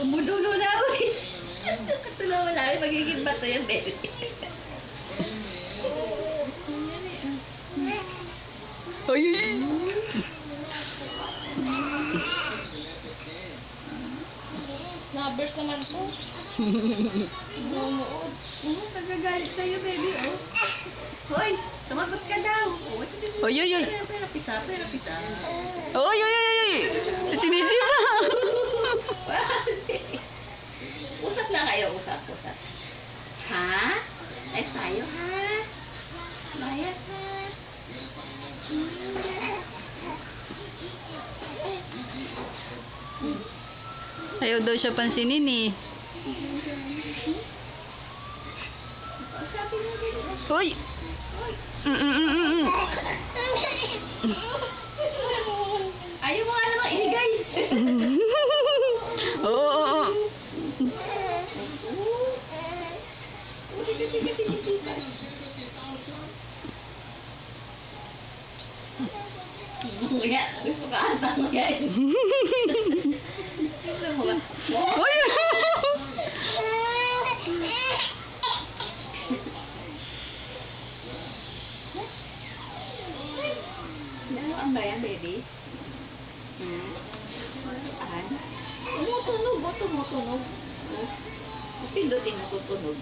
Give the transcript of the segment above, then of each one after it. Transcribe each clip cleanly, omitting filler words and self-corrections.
Umudulo na ako eh. Katulungan namin magiging bato yung baby. Ay! Snubbers naman po. Bumuod. Nagagalit sa'yo, baby, oh. Hoy, sumagot ka daw. Oh, Oy, oy, oy. Pera, pisa. Oy, oy, oy, oy! Sinisipa! Usap na kayo, usap. Ha? Ayos tayo, ha? Layas, ha? Ayaw daw siya pansinin eh. Sabi mo din. Uy! Ayaw mo nga namang iligay. Oo, oo, oo. Kaya, gusto ka ata mo yan. Gusto mo ba? Uy! Ano ba yan, baby? An? Tumutunog, oh, tumutunog. Pindutin mo tutunog.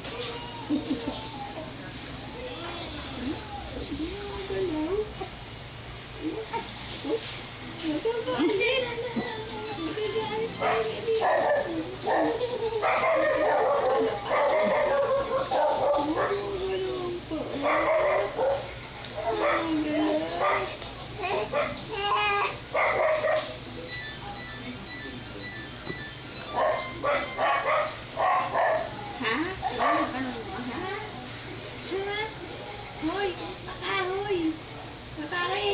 Ha? Ano mo, ha? Ha? Hoy, kumusta ka, hoy? Pare!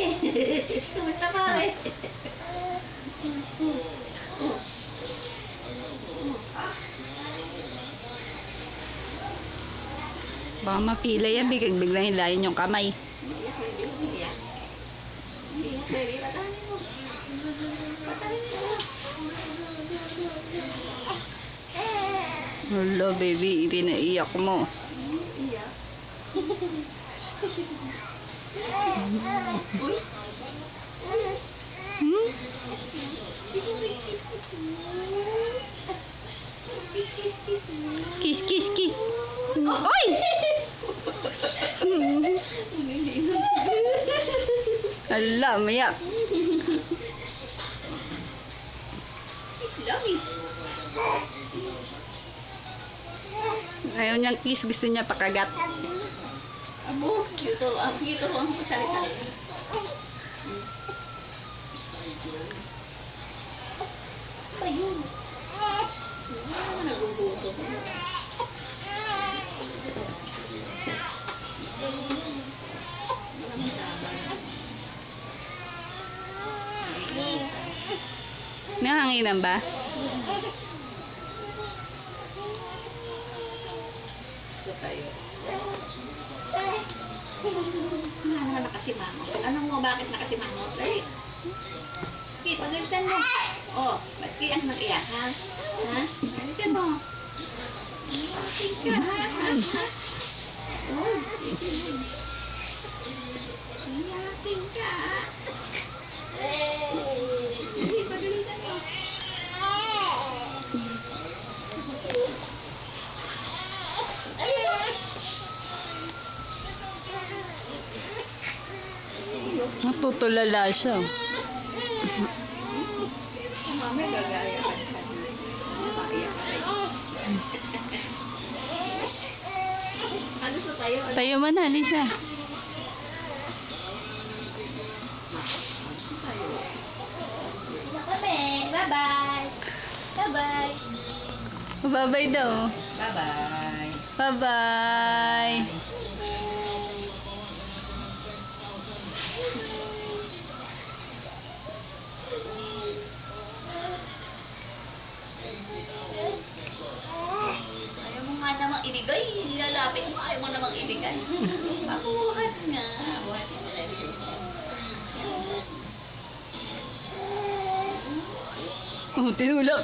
Kumusta, pare? Baka mapila yan, biglang hilayin yung kamay. Umiyak. Baby, patanin mo. Patanin mo. Hello, baby, pinaiyak mo. Iyak. Hmm? Kiss, kiss, kiss. Oy! Hala, mayak. Islami. Ayaw niyang kiss, gusto niya pakagat. Abo, sige turuan mo magsalita. Ba yun? Nagugutom. Nahanginan ba? Ito tayo. Ano nga nakasimangot? Anong mo bakit nakasimangot? Ay, okay, pagalitan mo. Oh, ba't iyak ng iyak, ha? Ha? Pagalitan mo. Iyakin ka, ha? Oh, iyakin ka. Hey, pagalitan mo. Natutulala siya. Mami, gagaya ka. Maiyak ka rin. Ano sa tayo? Tayo mo na, Lisa. Kami. Bye-bye. Bye-bye. Bye-bye daw. Bye-bye. Bye-bye. Ayaw mo nga namang ibigay. Nilalapit mo, ayaw mo namang ibigay. Pakuhat nga. Buhat mo rin. Oh, tinulak.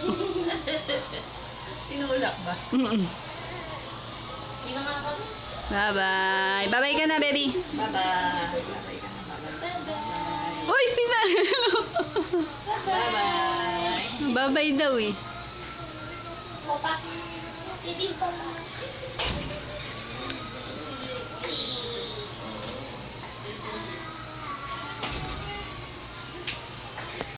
Tinulak ba? Mm-mm. Hindi na nga ako. Bye-bye. Bye-bye ka na, baby. Bye-bye. Bye-bye ka na, bye-bye. Bye-bye. Uy, Bye-bye. Bye-bye daw eh. Opa. Hindi pa.